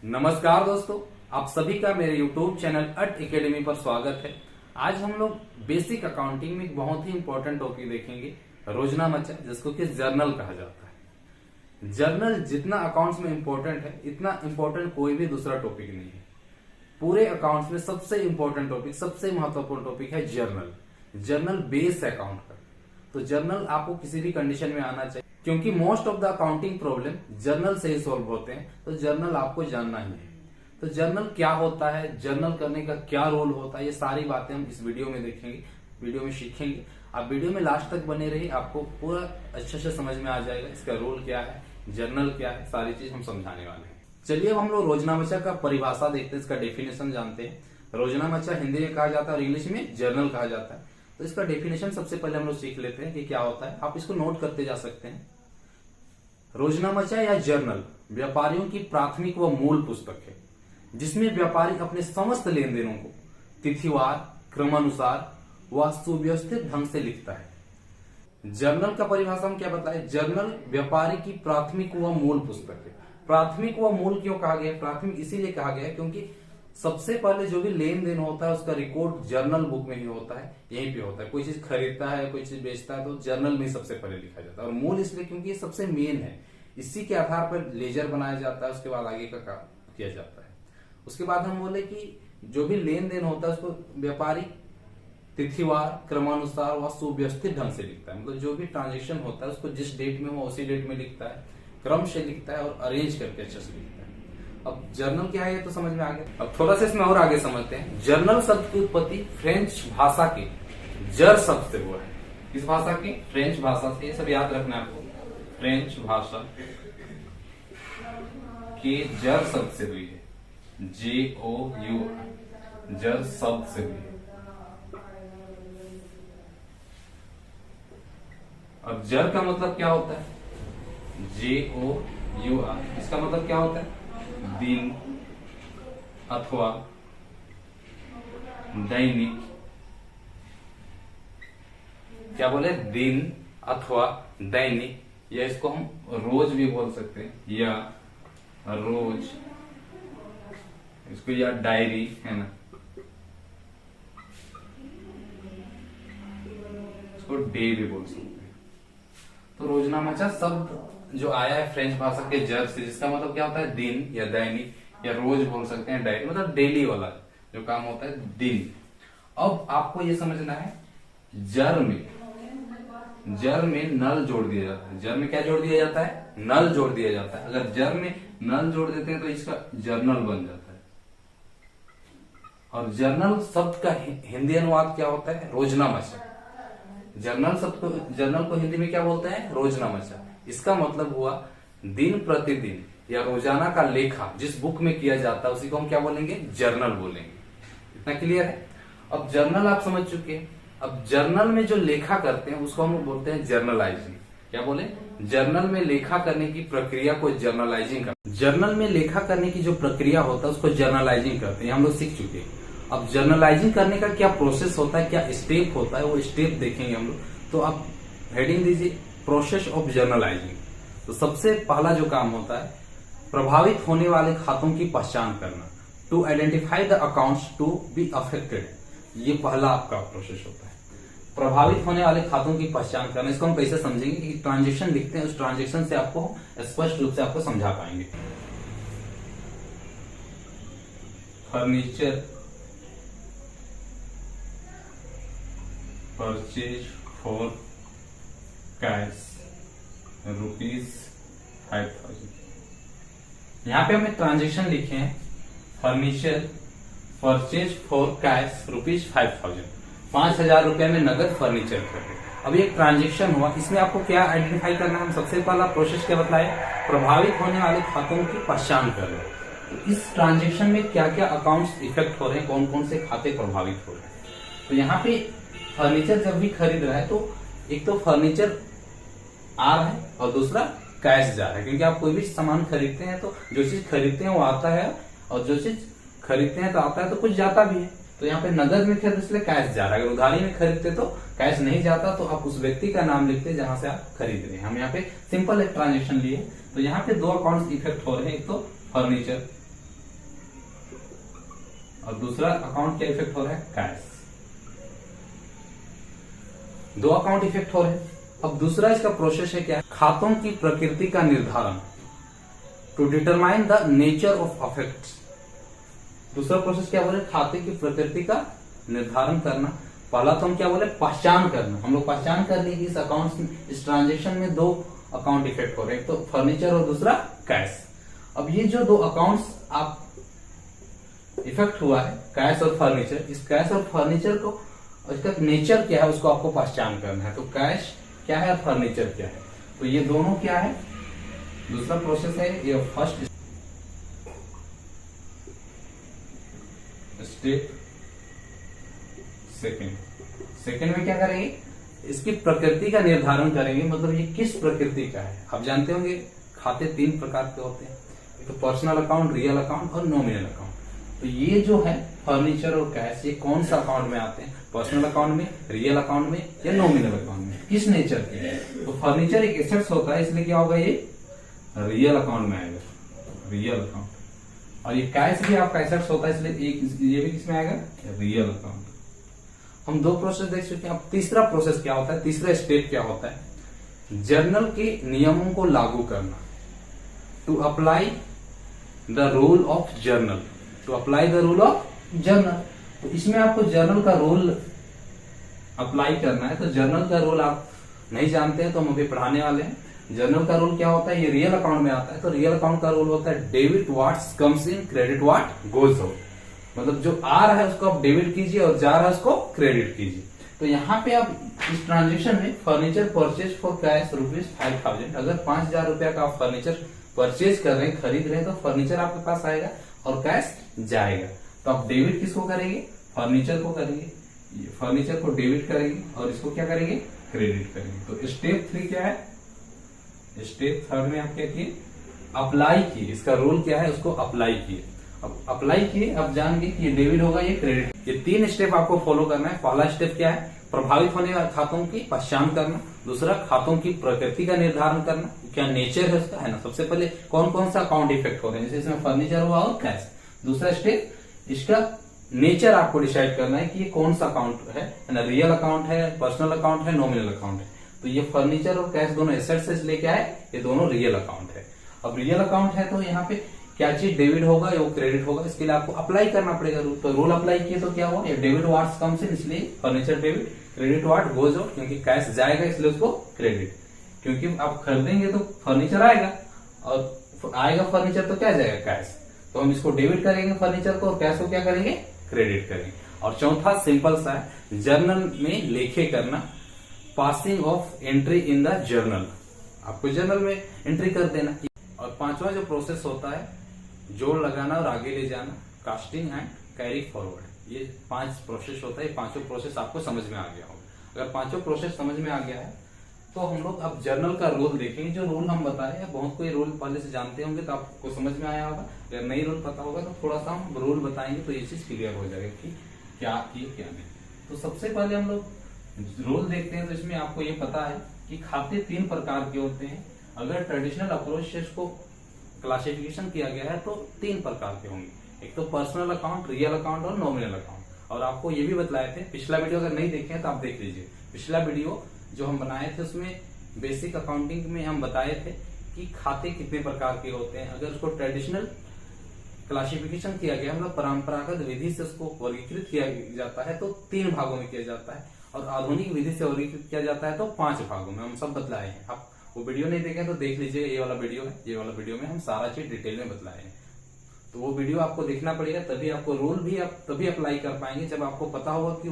नमस्कार दोस्तों, आप सभी का मेरे YouTube चैनल अट एकेडमी पर स्वागत है। आज हम लोग बेसिक अकाउंटिंग में एक बहुत ही इंपॉर्टेंट टॉपिक देखेंगे, रोजनामचा, जिसको कि जर्नल कहा जाता है। जर्नल जितना अकाउंट्स में इंपॉर्टेंट है, इतना इंपॉर्टेंट कोई भी दूसरा टॉपिक नहीं है। पूरे अकाउंट्स में सबसे इंपॉर्टेंट टॉपिक, सबसे महत्वपूर्ण टॉपिक है जर्नल। जर्नल बेस है अकाउंट का, तो जर्नल आपको किसी भी कंडीशन में आना चाहिए, क्योंकि most of the accounting problem journal से ही सॉल्व होते हैं। तो जर्नल आपको जानना ही है। तो जर्नल क्या होता है, जर्नल करने का क्या रोल होता है, ये सारी बातें हम इस वीडियो में देखेंगे, वीडियो में सीखेंगे। आप वीडियो में लास्ट तक बने रहिए, आपको पूरा अच्छे से समझ में आ जाएगा इसका रोल क्या है, जर्नल क्या है, सारी चीज हम समझाने वाले हैं। चलिए अब हम लोग रोजनामचा का परिभाषा देखते हैं, इसका डेफिनेशन जानते हैं। रोजनामचा हिंदी में कहा जाता है और इंग्लिश में जर्नल कहा जाता है। तो इसका डेफिनेशन सबसे पहले हम लोग सीख लेते हैं कि क्या होता है। आप इसको नोट करते जा सकते हैं। रोजनामचा या जर्नल व्यापारियों की प्राथमिक व मूल पुस्तक है, जिसमें व्यापारी अपने समस्त लेन देनों को तिथिवार, क्रमानुसार व सुव्यवस्थित ढंग से लिखता है। जर्नल का परिभाषा हम क्या बताएं? जर्नल व्यापारी की प्राथमिक व मूल पुस्तक है। प्राथमिक व मूल क्यों कहा गया? प्राथमिक इसीलिए कहा गया है क्योंकि सबसे पहले जो भी लेन देन होता है उसका रिकॉर्ड जर्नल बुक में ही होता है, यहीं पे होता है। कोई चीज खरीदता है, कोई चीज बेचता है, तो जर्नल में सबसे पहले लिखा जाता है। और मूल इसलिए क्योंकि ये सबसे मेन है, इसी के आधार पर लेजर बनाया जाता है, उसके बाद आगे का काम किया जाता है। उसके बाद हम बोले कि जो भी लेन देन होता है उसको व्यापारी तिथिवार, क्रमानुसार व सुव्यवस्थित ढंग से लिखता है। मतलब जो भी ट्रांजेक्शन होता है उसको जिस डेट में हो उसी डेट में लिखता है, क्रम से लिखता है और अरेंज करके अच्छे से लिखता है। अब जर्नल क्या है ये तो समझ में आ गया। अब थोड़ा सा इसमें और आगे समझते हैं। जर्नल शब्द की उत्पत्ति फ्रेंच भाषा के जर शब्द से हुआ है। किस भाषा की? फ्रेंच भाषा से। ये सब याद रखना है आपको। फ्रेंच भाषा के जर शब्द से हुई है, JOU, जर शब्द से हुई है। अब जर का मतलब क्या होता है? JOUR, इसका मतलब क्या होता है? दिन अथवा दैनिक। क्या बोले? दिन अथवा दैनिक, या इसको हम रोज भी बोल सकते हैं, या रोज, इसको या डायरी है ना, इसको डे भी बोल सकते हैं। तो रोजनामचा शब्द जो आया है फ्रेंच भाषा के जर से, जिसका मतलब क्या होता है? दिन या दैनिक, या रोज बोल सकते हैं, डायरी, मतलब डेली वाला जो काम होता है, दिन। अब आपको ये समझना है, जर में नल जोड़ दिया जाता है। जर में क्या जोड़ दिया जाता है? नल जोड़ दिया जाता है। अगर जर में नल जोड़ देते हैं तो इसका जर्नल बन जाता है। और जर्नल शब्द का हिंदी अनुवाद क्या होता है? रोजनामचा। जर्नल को हिंदी में क्या बोलते हैं? रोजनामचा। इसका मतलब हुआ दिन प्रतिदिन या रोजाना का लेखा जिस बुक में किया जाता है उसी को हम क्या बोलेंगे? जर्नल बोलेंगे। इतना क्लियर है? अब जर्नल आप समझ चुके हैं। अब जर्नल में जो लेखा करते हैं उसको हम बोलते हैं जर्नलाइजिंग। क्या बोले? जर्नल में लेखा करने की प्रक्रिया को जर्नलाइजिंग करते हैं। जर्नल में लेखा करने की जो प्रक्रिया होता है उसको जर्नलाइजिंग करते हैं, हम लोग सीख चुके हैं। अब जर्नलाइजिंग करने का क्या प्रोसेस होता है, क्या स्टेप होता है, वो स्टेप देखेंगे हम लोग। तो आप हेडिंग दीजिए, प्रोसेस ऑफ जर्नलाइजिंग। तो सबसे पहला जो काम होता है, प्रभावित होने वाले खातों की पहचान करना, to identify the accounts to be affected. ये पहला आपका प्रोसेस होता है, प्रभावित होने वाले खातों की पहचान करना। इसको हम कैसे समझेंगे कि ट्रांजेक्शन लिखते हैं, उस ट्रांजेक्शन से आपको स्पष्ट रूप से आपको समझा पाएंगे। Furniture purchase for cash ₹5,000। यहाँ पे हमें ट्रांजेक्शन लिखे हैं, फर्नीचर परचेज फॉर कैश ₹5,000, 5,000 रुपए में नगद फर्नीचर खरीदे। अब एक ट्रांजेक्शन हुआ, इसमें आपको क्या आइडेंटिफाई करना है? सबसे पहला प्रोसेस क्या बताए? प्रभावित होने वाले खातों की पहचान करना। तो इस ट्रांजेक्शन में क्या क्या अकाउंट्स इफेक्ट हो रहे हैं, कौन कौन से खाते प्रभावित हो रहे हैं। तो यहाँ पे फर्नीचर जब भी खरीद रहा है तो एक तो फर्नीचर आ रहा है और दूसरा कैश जा रहा है, क्योंकि आप कोई भी सामान खरीदते हैं तो जो चीज खरीदते हैं वो आता है, और जो चीज खरीदते हैं तो आता है, तो कुछ जाता भी है। तो यहाँ पे नगद में खरीद इसलिए कैश जा रहा है। अगर उधारी में खरीदते तो कैश नहीं जाता, तो आप उस व्यक्ति का नाम लिखते जहां से आप खरीद रहे हैं। हम यहाँ पे सिंपल एक ट्रांजेक्शन लिए, तो यहाँ पे दो अकाउंट्स इफेक्ट हो रहे हैं। एक तो फर्नीचर और दूसरा अकाउंट क्या इफेक्ट हो रहा है, कैश। दो अकाउंट इफेक्ट हो रहे हैं। अब दूसरा इसका प्रोसेस है क्या, खातों की प्रकृति का निर्धारण, to determine the nature of affects. दूसरा प्रोसेस क्या बोले, खाते की प्रकृति का निर्धारण करना। पहला तो हम क्या बोले, पहचान करना। हम लोग पहचान कर ली कि इस अकाउंट, इस ट्रांजेक्शन में दो अकाउंट इफेक्ट हो रहे हैं, एक तो फर्नीचर और दूसरा कैश। अब ये जो दो अकाउंट्स आप इफेक्ट हुआ है, कैश और फर्नीचर, इस कैश और फर्नीचर को, इसका नेचर क्या है उसको आपको पहचान करना है। तो कैश क्या है और फर्नीचर क्या है, तो ये दोनों क्या है, दूसरा प्रोसेस है ये फर्स्ट स्टेप। सेकेंड में क्या करेंगे, इसकी प्रकृति का निर्धारण करेंगे, मतलब ये किस प्रकृति का है। आप जानते होंगे खाते तीन प्रकार के होते हैं, एक तो पर्सनल अकाउंट, रियल अकाउंट और नॉमिनल अकाउंट। तो ये जो है फर्नीचर और कैश, ये कौन सा अकाउंट में आते हैं, पर्सनल अकाउंट में, रियल अकाउंट में या नॉमिनल अकाउंट में, किस नेचर के है। तो फर्नीचर एक एसेट्स होता है, इसलिए क्या होगा, ये रियल अकाउंट में आएगा, रियल अकाउंट। और ये कैश भी आपका एसेट्स होता है, इसलिए ये भी किसमें आएगा, रियल अकाउंट। हम दो प्रोसेस देख चुके हैं। अब तीसरा प्रोसेस क्या होता है, तीसरा स्टेप क्या होता है, जर्नल के नियमों को लागू करना, to apply the rule of journal, to apply the rule of journal. तो इसमें आपको जर्नल का रूल अप्लाई करना है। तो जर्नल का रूल आप नहीं जानते हैं तो हम अभी पढ़ाने वाले हैं। जर्नल का रूल क्या होता है, ये रियल अकाउंट में आता है। तो रियल अकाउंट का रूल होता है, debit what's comes in, credit what goes out. मतलब जो आ रहा है उसको आप डेबिट कीजिए और जा रहा है उसको क्रेडिट कीजिए। तो यहाँ पे आप इस ट्रांजेक्शन में फर्नीचर परचेज फॉर कैश ₹5,000, अगर 5,000 रुपया का आप फर्नीचर परचेज कर रहे हैं, खरीद रहे हैं, तो फर्नीचर आपके पास आएगा और कैश जाएगा। तो आप डेबिट किसको करेंगे, फर्नीचर को करेंगे, फर्नीचर को डेबिट करेंगे और इसको क्या करेंगे, क्रेडिट करेंगे। तो स्टेप 3 क्या है, स्टेप 3 में आप क्या किए, अप्लाई किए। इसका रूल क्या है, उसको अप्लाई किए। अब अप्लाई किए, अब जान गए कि ये डेबिट होगा, ये क्रेडिट। ये 3 स्टेप आपको फॉलो करना है। पहला स्टेप क्या है, प्रभावित होने वाले खातों की पहचान करना। दूसरा, खातों की प्रकृति का निर्धारण करना, क्या नेचर है उसका, है ना। सबसे पहले कौन कौन सा अकाउंट इफेक्ट हो रहे हैं, जैसे इसमें फर्नीचर हुआ और कैश। दूसरा स्टेप, इसका नेचर आपको डिसाइड करना है कि ये कौन सा अकाउंट है ना, रियल अकाउंट है, पर्सनल अकाउंट है, नॉमिनल अकाउंट है। तो ये फर्नीचर और कैश दोनों एसेट्स से लेके आए, ये दोनों रियल अकाउंट है। अब रियल अकाउंट है तो यहाँ पे क्या चीज डेबिट होगा या क्रेडिट होगा, इसके लिए आपको अप्लाई करना पड़ेगा रूल। तो रूल अप्लाई किए तो क्या हुआ, ये डेबिट व्हाट्स कम्स इन, इसलिए furniture debit, credit what goes out, क्योंकि कैश जाएगा इसलिए उसको क्रेडिट। क्योंकि आप खरीदेंगे तो फर्नीचर आएगा और आएगा फर्नीचर तो क्या जाएगा, कैश। तो हम इसको डेबिट करेंगे फर्नीचर को और कैश को क्या करेंगे, क्रेडिट करेंगे। और चौथा सिंपल सा है, जर्नल में लेखे करना, passing of entry in the journal, आपको जर्नल में एंट्री कर देना। और पांचवा जो प्रोसेस होता है, जोड़ लगाना और आगे ले जाना, कास्टिंग एंड कैरी फॉरवर्ड। ये 5 प्रोसेस होता है। पांचों प्रोसेस आपको समझ में आ गया होगा। अगर पांचों प्रोसेस समझ में आ गया है तो हम लोग अब जर्नल का रूल देखेंगे। जो रूल हम बताए हैं, बहुत कोई रूल पहले से जानते होंगे तो आपको समझ में आया होगा। अगर नई रूल पता होगा तो थोड़ा सा हम रूल बताएंगे तो ये चीज क्लियर हो जाएगा कि क्या की क्या नहीं। तो सबसे पहले हम लोग रूल देखते हैं। तो इसमें आपको ये पता है कि खाते 3 प्रकार के होते हैं। अगर ट्रेडिशनल अप्रोच से इसको क्लासिफिकेशन किया गया है तो 3 प्रकार के होंगे, एक तो पर्सनल अकाउंट, रियल अकाउंट और नॉमिनल अकाउंट। और आपको ये भी बतलाए थे, पिछला वीडियो अगर नहीं देखे तो आप देख लीजिए। पिछला वीडियो जो हम बनाए थे उसमें बेसिक अकाउंटिंग में हम बताए थे कि खाते कितने प्रकार के होते हैं। अगर उसको ट्रेडिशनल क्लासिफिकेशन किया गया, मतलब परंपरागत विधि से उसको वर्गीकृत किया जाता है तो 3 भागों में किया जाता है, और आधुनिक विधि से वर्गीकृत किया जाता है तो 5 भागों में। हम सब बतलाए हैं। आप वो वीडियो नहीं देखें तो देख लीजिए, ये वाला वीडियो है, ये वाला वीडियो में हम सारा चीज डिटेल में बतलाए हैं। तो वो वीडियो आपको देखना पड़ेगा, तभी आपको रूल भी आप तभी अप्लाई कर पाएंगे जब आपको पता होगा कि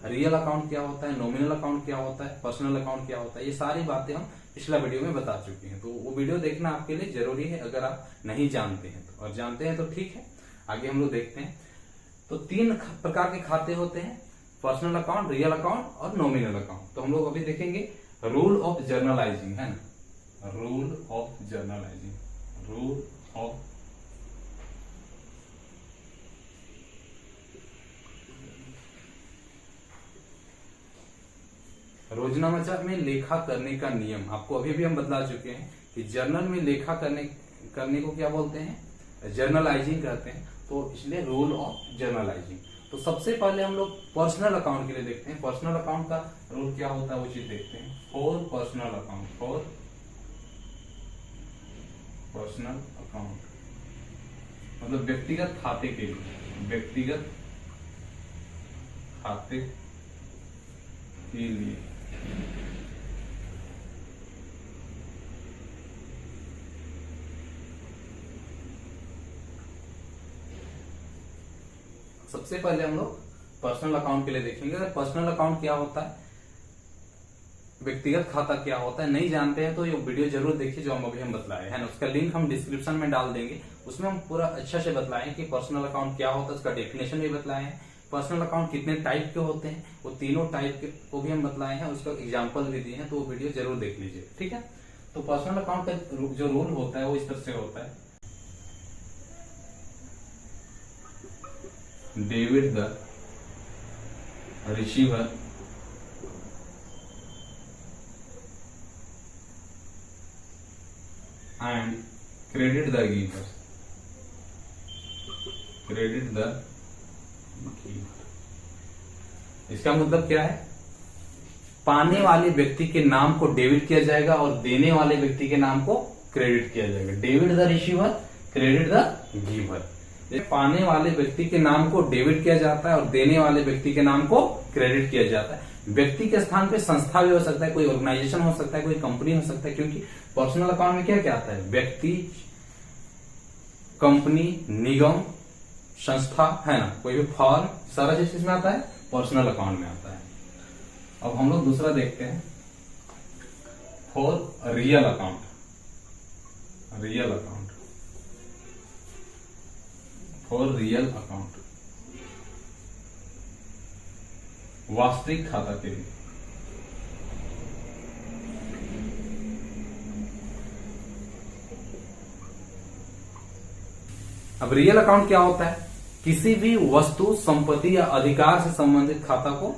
रियल अकाउंट क्या होता है, नॉमिनल अकाउंट क्या होता है, पर्सनल अकाउंट क्या होता है। ये सारी बातें हम पिछला वीडियो में बता चुके हैं। तो वो वीडियो देखना आपके लिए जरूरी है अगर आप नहीं जानते हैं तो, और जानते हैं तो ठीक है। आगे हम लोग देखते हैं। तो 3 प्रकार के खाते होते हैं, पर्सनल अकाउंट, रियल अकाउंट और नॉमिनल अकाउंट। तो हम लोग अभी देखेंगे रूल ऑफ जर्नलाइजिंग, है ना, rule of journalizing, rule of रोजनामा में लेखा करने का नियम। आपको अभी भी हम बतला चुके हैं कि जर्नल में लेखा करने को क्या बोलते हैं, जर्नलाइजिंग कहते हैं। तो इसलिए रूल ऑफ जर्नलाइजिंग। तो सबसे पहले हम लोग पर्सनल अकाउंट के लिए देखते हैं। पर्सनल अकाउंट का रूल क्या होता है वो चीज देखते हैं। For personal account, for personal account मतलब व्यक्तिगत खाते के लिए, व्यक्तिगत खाते के लिए सबसे पहले हम लोग पर्सनल अकाउंट के लिए देखेंगे। पर्सनल अकाउंट क्या होता है, व्यक्तिगत खाता क्या होता है, नहीं जानते हैं तो ये वीडियो जरूर देखिए जो हम अभी हम बतलाए है ना। उसका लिंक हम डिस्क्रिप्शन में डाल देंगे। उसमें हम पूरा अच्छा से बतलाएं कि पर्सनल अकाउंट क्या होता है, उसका डेफिनेशन भी बतलाए हैं। पर्सनल अकाउंट कितने टाइप के होते हैं वो तीनों टाइप के को भी हम बतलाए हैं, उसका एग्जाम्पल भी दिए हैं, तो वो वीडियो जरूर देख लीजिए, ठीक है। तो पर्सनल अकाउंट का जो रूल होता है वो इस तरह से होता है। Debit the receiver and credit the giver, credit the giver. इसका मतलब क्या है, पाने वाले व्यक्ति के नाम को डेबिट किया जाएगा और देने वाले व्यक्ति के नाम को क्रेडिट किया जाएगा। Debit the receiver, credit the giver. पाने वाले व्यक्ति के नाम को डेबिट किया जाता है और देने वाले व्यक्ति के नाम को क्रेडिट किया जाता है। व्यक्ति के स्थान पे संस्था भी हो सकता है, कोई ऑर्गेनाइजेशन हो सकता है, कोई कंपनी हो सकता है, क्योंकि पर्सनल अकाउंट में क्या क्या आता है, व्यक्ति, कंपनी, निगम, संस्था, है ना, कोई भी फॉर्म, सारा चीज किसमें आता है, पर्सनल अकाउंट में आता है। अब हम लोग दूसरा देखते हैं, for real account, real account, for real account वास्तविक खाता के लिए। अब रियल अकाउंट क्या होता है, किसी भी वस्तु, संपत्ति या अधिकार से संबंधित खाता को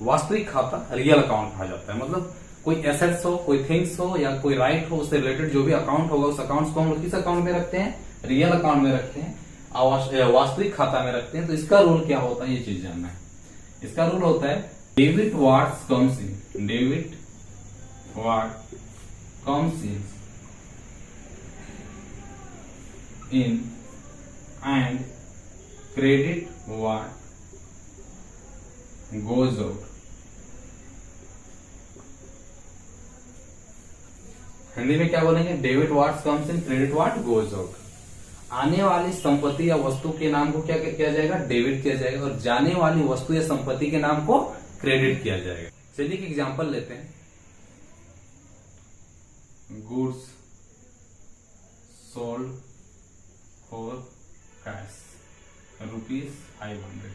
वास्तविक खाता रियल अकाउंट कहा जाता है। मतलब कोई एसेट्स हो, कोई थिंग्स हो या कोई राइट हो, उससे रिलेटेड जो भी अकाउंट होगा उस अकाउंट को हम लोग किस अकाउंट में रखते हैं, रियल अकाउंट में रखते हैं, वास्तविक खाता में रखते हैं। तो इसका रूल क्या होता है ये चीज जानना है। इसका रूल होता है debit what comes in, debit what comes in and credit what goes out. Hindi में क्या बोलेंगे, debit what comes in, credit what goes out. आने वाली संपत्ति या वस्तु के नाम को क्या किया जाएगा, डेबिट किया जाएगा, और जाने वाली वस्तु या संपत्ति के नाम को क्रेडिट किया जाएगा। चलिए एक एग्जांपल लेते हैं, गुड्स सोल्ड फॉर कैश ₹500,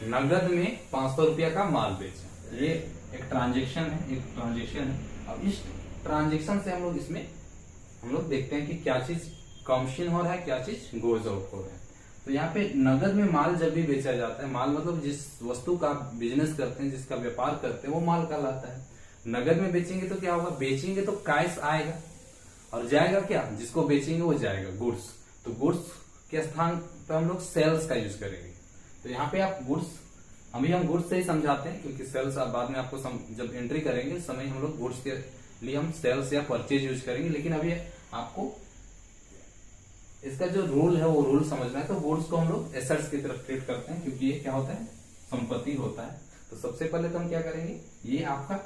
नगद में 500 रुपया का माल बेचा। ये एक ट्रांजेक्शन है, एक ट्रांजेक्शन है। अब इस ट्रांजेक्शन से हम लोग देखते हैं कि क्या चीज कमीशन हो रहा है, क्या चीज गोज आउट हो रहा है। तो यहाँ पे नगद में माल जब भी बेचा जाता है, माल मतलब जिस वस्तु का बिजनेस करते हैं, जिसका व्यापार करते हैं, वो माल कहलाता है। नगद में बेचेंगे तो क्या होगा, बेचेंगे तो कैश आएगा और जाएगा क्या, जिसको बेचेंगे वो जाएगा गुड्स। तो गुड्स के स्थान पे हम लोग सेल्स का यूज करेंगे। तो यहाँ पे आप गुड्स, अभी हम गुड्स से ही समझाते हैं, क्योंकि सेल्स आप बाद में आपको जब एंट्री करेंगे उस समय हम लोग गुड्स के लिए हम सेल्स या परचेज यूज करेंगे। लेकिन अभी आपको इसका जो रूल है वो रूल समझना है। तो गुड्स को हम लोग एसेट्स की तरफ ट्रीट करते हैं, क्योंकि ये क्या होता है, संपत्ति होता है। तो सबसे पहले तो हम क्या करेंगे, ये आपका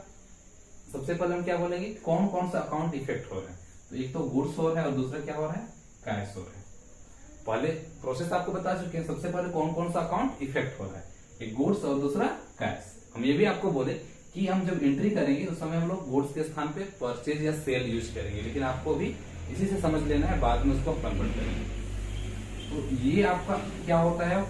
सबसे पहले हम क्या बोलेंगे, कौन कौन सा अकाउंट इफेक्ट हो रहा है। तो एक तो गुड्स हो रहा है और दूसरा क्या हो रहा है, कैश हो रहा है। पहले प्रोसेस आपको बता चुके हैं, सबसे पहले कौन कौन सा अकाउंट इफेक्ट हो रहा है, एक गुड्स और दूसरा कैश। हम ये भी आपको बोले कि हम जब एंट्री करेंगे उस समय हम लोग गुड्स के स्थान पे परचेज या सेल यूज करेंगे, लेकिन आपको भी इसी से समझ लेना है, बाद में उसको कन्वर्ट करेंगे। तो ये आपका क्या होता है,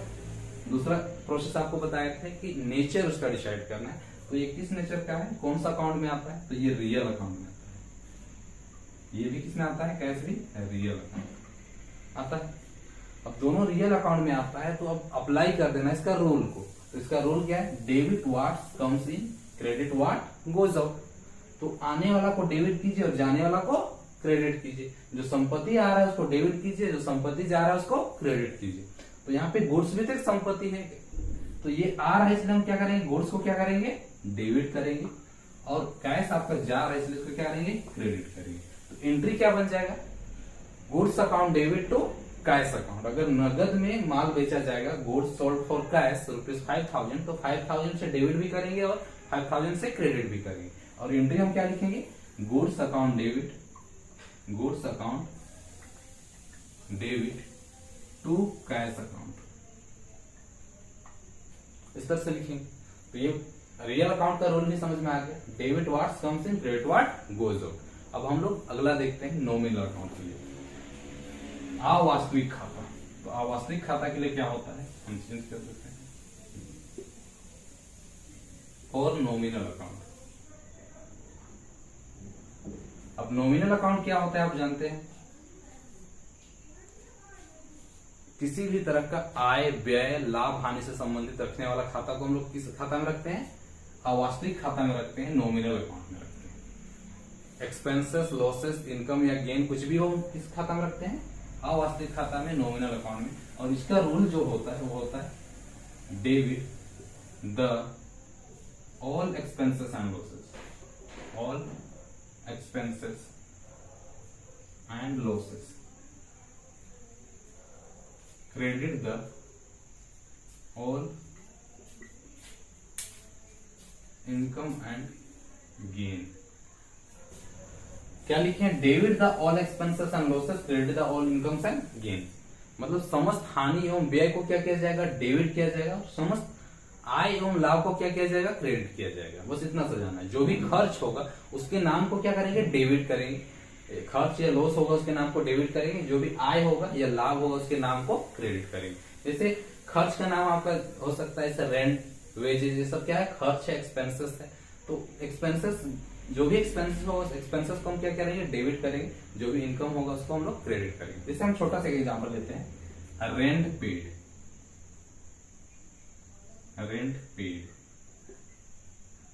दूसरा प्रोसेस आपको बताया था कि नेचर उसका डिसाइड करना है। तो ये किस नेचर का है, कौन सा अकाउंट में आता है, तो ये रियल अकाउंट में आता है। ये भी किसमें आता है, कैश भी रियल अकाउंट आता है। अब दोनों रियल अकाउंट में आता है, तो अब अप्लाई कर देना इसका रूल को। तो इसका रूल क्या है, debit what comes in, credit what goes out. तो आने वाला को डेबिट कीजिए और जाने वाला को क्रेडिट कीजिए। जो संपत्ति आ रहा है उसको डेबिट कीजिए, जो संपत्ति जा रहा है उसको क्रेडिट कीजिए। तो यहाँ पे गुड्स भी तो एक संपत्ति है, तो ये आ रहा है इसलिए हम क्या करेंगे, गुड्स को क्या करेंगे, डेबिट करेंगे, और कैश आपका जा रहा है इसलिए इसको क्या करेंगे, क्रेडिट करेंगे। तो एंट्री क्या बन जाएगा, goods account debit to cash account. अगर नगद में माल बेचा जाएगा, गुड्स सोल्ड फॉर कैश ₹5000, तो 5000 से डेबिट भी करेंगे और 5000 से क्रेडिट भी करेंगे। और एंट्री हम क्या लिखेंगे, goods account debit, goods account debit to cash account, इस तरह से लिखेंगे। तो ये रियल अकाउंट का रोल भी समझ में आ गया। Debit what comes in, credit what goes out. अब हम लोग अगला देखते हैं नॉमिनल अकाउंट के लिए, अवास्तविक खाता। तो अवास्तविक खाता के लिए क्या होता है, हम चेंज कर देते हैं और नॉमिनल अकाउंट। अब नॉमिनल अकाउंट क्या होता है आप जानते हैं, किसी भी तरह का आय व्यय लाभ हानि से संबंधित रखने वाला खाता को हम लोग किस खाता में रखते हैं, अवास्तविक खाता में रखते हैं, नॉमिनल अकाउंट में रखते हैं। एक्सपेंसेस, लॉसेस, इनकम या गेन कुछ भी हो किस खाता में रखते हैं, अवास्तविक खाता में, नॉमिनल अकाउंट में। और इसका रूल जो होता है वो होता है debit the all expenses and losses, all expenses and losses, credit the all income and gain. क्या लिखे हैं, debit the all expenses and losses, credit the all incomes and gain. मतलब समस्त हानि एवं व्यय को क्या किया जाएगा, डेबिट किया जाएगा, और समस्त आय एवं लाभ को क्या किया जाएगा, क्रेडिट किया जाएगा। बस इतना समझाना है। जो भी खर्च होगा उसके नाम को क्या करेंगे, डेबिट करेंगे। खर्च या लॉस होगा उसके नाम को डेबिट करेंगे, जो भी आय होगा या लाभ होगा उसके नाम को क्रेडिट करेंगे। जैसे खर्च का नाम आपका हो सकता है जैसे रेंट, वेजेस, ये सब क्या है, खर्च है, एक्सपेंसेस है। तो एक्सपेंसेस, जो भी एक्सपेंसेस होगा उस एक्सपेंसेस को हम क्या करेंगे, डेबिट करेंगे, जो भी इनकम होगा उसको हम लोग क्रेडिट करेंगे। जैसे हम छोटा सा एग्जांपल लेते हैं, रेंट पेड, रेंट पेड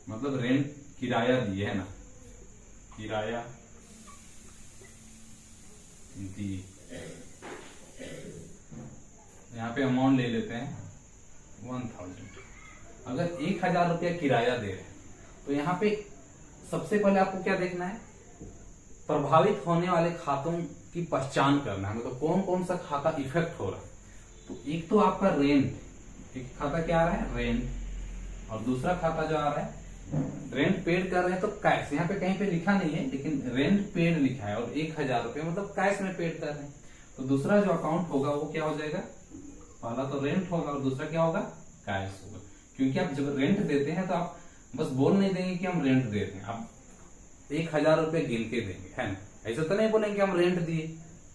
मतलब रेंट किराया दिए है ना, किराया दी। यहाँ पे अमाउंट ले लेते हैं 1000। अगर 1000 रुपया किराया दे रहे हैं तो यहाँ पे सबसे पहले आपको क्या देखना है, प्रभावित होने वाले खातों की पहचान करना है, मतलब कौन कौन सा खाता इफेक्ट हो रहा है। तो एक तो आपका रेंट, एक खाता क्या आ रहा है, रेंट, और दूसरा खाता जो आ रहा है रेंट पेड कर रहे हैं तो कैश। यहाँ पे कहीं पे लिखा नहीं है लेकिन रेंट पेड लिखा है, और 1000 रुपये मतलब कैश में पेड कर रहे हैं। तो दूसरा जो अकाउंट होगा वो क्या हो जाएगा, पहला तो रेंट होगा और दूसरा क्या होगा, कैश होगा। क्योंकि आप जब रेंट देते हैं तो आप बस बोल नहीं देंगे कि हम रेंट दे रहे हैं, आप 1000 रुपये गिन के देंगे, है ना। ऐसा तो नहीं बोलेंगे हम रेंट दिए,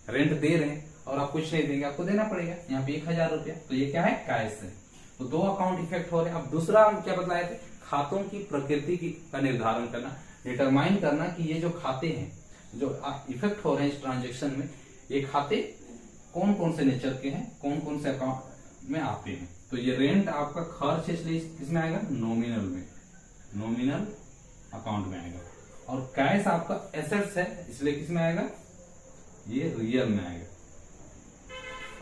रेंट दे रहे हैं और आप कुछ नहीं देंगे, आपको देना पड़ेगा। यहाँ पे 1000 रुपया, तो ये क्या है, कैश है। तो दो अकाउंट इफेक्ट हो रहे हैं। अब दूसरा हम क्या बतलाए थे, खातों की प्रकृति का निर्धारण करना, डिटरमाइन करना कि ये जो खाते हैं जो इफेक्ट हो रहे हैं इस ट्रांजेक्शन में, ये खाते कौन कौन से नेचर के हैं, कौन कौन से अकाउंट में आते हैं। तो ये रेंट आपका खर्च है इसलिए किसमें आएगा, नॉमिनल में, नॉमिनल अकाउंट में आएगा। और कैश आपका एसेट्स है इसलिए किसमें आएगा, ये रियल में आएगा।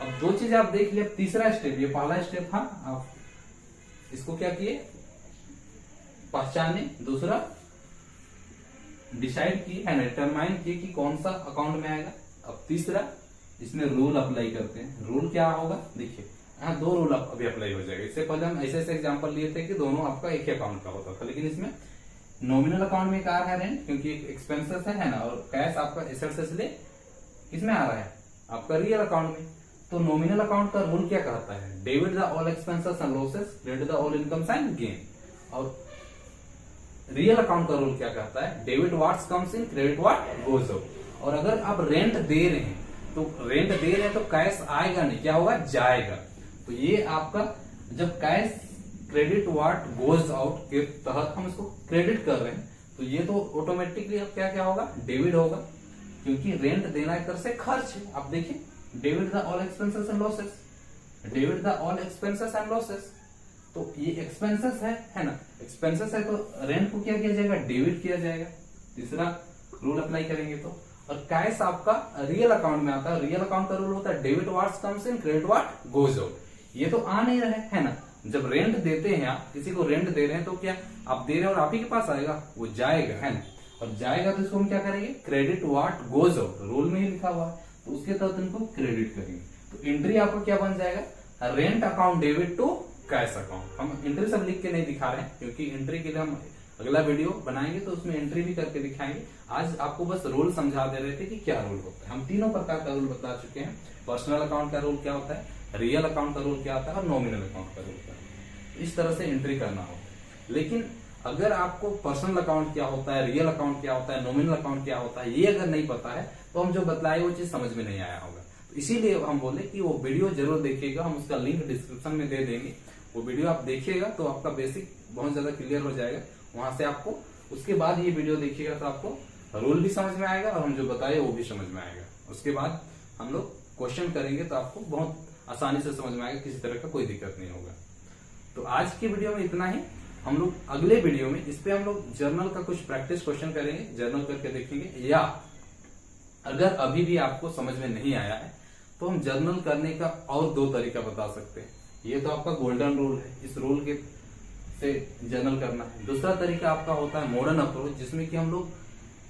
अब दो चीजें आप देख लिया। तीसरा स्टेप, ये पहला स्टेप था, आप इसको क्या किए, पहचाने। दूसरा डिसाइड किए, है ना, डिटरमाइन किए कि कौन सा अकाउंट में आएगा। अब तीसरा इसमें रूल अप्लाई करते हैं। रूल क्या होगा, देखिए यहाँ दो रूल अभी अप्लाई हो जाएगा। इससे पहले हम ऐसे ऐसे एग्जांपल लिए थे कि दोनों आपका एक ही अकाउंट का होता था, लेकिन इसमें नॉमिनल अकाउंट में क्या है, रेंट, क्योंकि एक्सपेंसेस है ना, और कैश आपका एसेट्स है इसलिए किसमें आ रहा है, आपका रियल अकाउंट में। तो नॉमिनल अकाउंट का रूल क्या कहता है, debit the all expenses and losses, credit the all incomes and gain. और रियल अकाउंट का रूल क्या कहता है, debit what comes in, credit what goes out. और अगर आप रेंट दे रहे हैं तो रेंट दे रहे हैं तो कैश आएगा नहीं, क्या होगा, जाएगा। तो ये आपका जब cash credit what goes out के तहत हम इसको क्रेडिट कर रहे हैं तो ये तो ऑटोमेटिकली अब क्या क्या होगा, डेबिट होगा, क्योंकि रेंट देना एक तरह से खर्च है। आप देखिए, debit the all expenses and losses, debit the all expenses and losses. तो ये एक्सपेंसेस है ना, एक्सपेंसेस है तो रेंट को क्या किया जाएगा, डेबिट किया जाएगा। तीसरा रूल अप्लाई करेंगे तो। और कैश आपका रियल अकाउंट में आता है। रियल अकाउंट का रूल होता है debit what comes in, credit what goes out. ये तो आ नहीं रहे है ना। जब रेंट देते हैं आप किसी को रेंट दे रहे हैं तो क्या आप दे रहे हैं और आप ही के पास आएगा, वो जाएगा है ना। और जाएगा तो इसको हम क्या करेंगे, credit what goes out, rule में ही लिखा हुआ है तो उसके तहत इनको क्रेडिट करेंगे। तो एंट्री आपका क्या बन जाएगा, rent account debit to cash account. हम एंट्री सब लिख के नहीं दिखा रहे हैं क्योंकि एंट्री के लिए हम अगला वीडियो बनाएंगे तो उसमें एंट्री भी करके दिखाएंगे। आज आपको बस रूल समझा दे रहे थे कि क्या रूल होता है। हम तीनों प्रकार का रूल बता चुके हैं। पर्सनल अकाउंट का रूल क्या होता है, रियल अकाउंट का रूल क्या होता है और नॉमिनल अकाउंट का रूल क्या होता है। इस तरह से एंट्री करना होता है। लेकिन अगर आपको पर्सनल अकाउंट क्या होता है, रियल अकाउंट क्या होता है, नॉमिनल अकाउंट क्या होता है, ये अगर नहीं पता है तो हम जो बतलाए वो चीज समझ में नहीं आया होगा। तो इसीलिए हम बोले कि वो वीडियो जरूर देखिएगा, हम उसका लिंक डिस्क्रिप्शन में दे देंगे। वो वीडियो आप देखिएगा तो आपका बेसिक बहुत ज्यादा क्लियर हो जाएगा। वहां से आपको उसके बाद ये वीडियो देखिएगा तो आपको रूल भी समझ में आएगा और हम जो बताए वो भी समझ में आएगा। उसके बाद हम लोग क्वेश्चन करेंगे तो आपको बहुत आसानी से समझ में आएगा, किसी तरह का कोई दिक्कत नहीं होगा। तो आज की वीडियो में इतना ही। हम लोग अगले वीडियो में इस पे हम लोग जर्नल का कुछ प्रैक्टिस क्वेश्चन करेंगे, जर्नल करके देखेंगे। या अगर अभी भी आपको समझ में नहीं आया है तो हम जर्नल करने का और 2 तरीका बता सकते हैं। ये तो आपका गोल्डन रूल है, इस रूल के से जर्नल करना है। दूसरा तरीका आपका होता है मॉडर्न अप्रोच, जिसमें कि हम लोग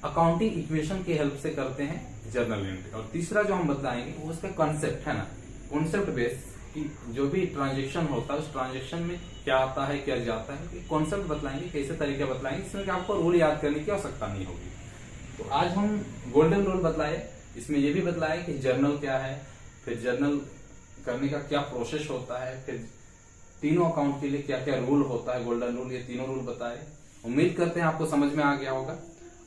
अकाउंटिंग इक्वेशन की हेल्प से करते हैं जर्नल एंट्री। और तीसरा जो हम बताएंगे वो उसका कॉन्सेप्ट है ना, कॉन्सेप्ट बेस कि जो भी ट्रांजेक्शन होता है उस ट्रांजेक्शन में क्या आता है क्या जाता है, कॉन्सेप्ट बतलाएंगे, कैसे तरीके बतलाएंगे, इसमें आपको रूल याद करने की आवश्यकता नहीं होगी। तो आज हम गोल्डन रूल बतलाए, इसमें ये भी बतलाए कि जर्नल क्या है, फिर जर्नल करने का क्या प्रोसेस होता है, फिर तीनों अकाउंट के लिए क्या क्या रूल होता है, गोल्डन रूल, ये तीनों रूल बताए। उम्मीद करते हैं आपको समझ में आ गया होगा।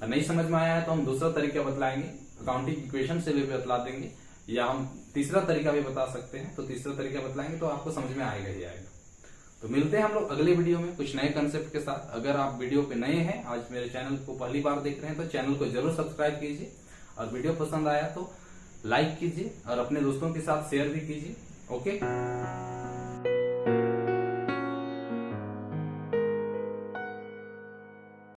और नहीं समझ में आया है तो हम दूसरा तरीका बतलाएंगे, अकाउंटिंग इक्वेशन से भी बतला देंगे, या हम तीसरा तरीका भी बता सकते हैं। तो तीसरा तरीका बतलाएंगे तो आपको समझ में आएगा ही आएगा। तो मिलते हैं हम लोग अगले वीडियो में कुछ नए कंसेप्ट के साथ। अगर आप वीडियो पे नए हैं, आज मेरे चैनल को पहली बार देख रहे हैं, तो चैनल को जरूर सब्सक्राइब कीजिए और वीडियो पसंद आया तो लाइक कीजिए और अपने दोस्तों के साथ शेयर भी कीजिए। ओके।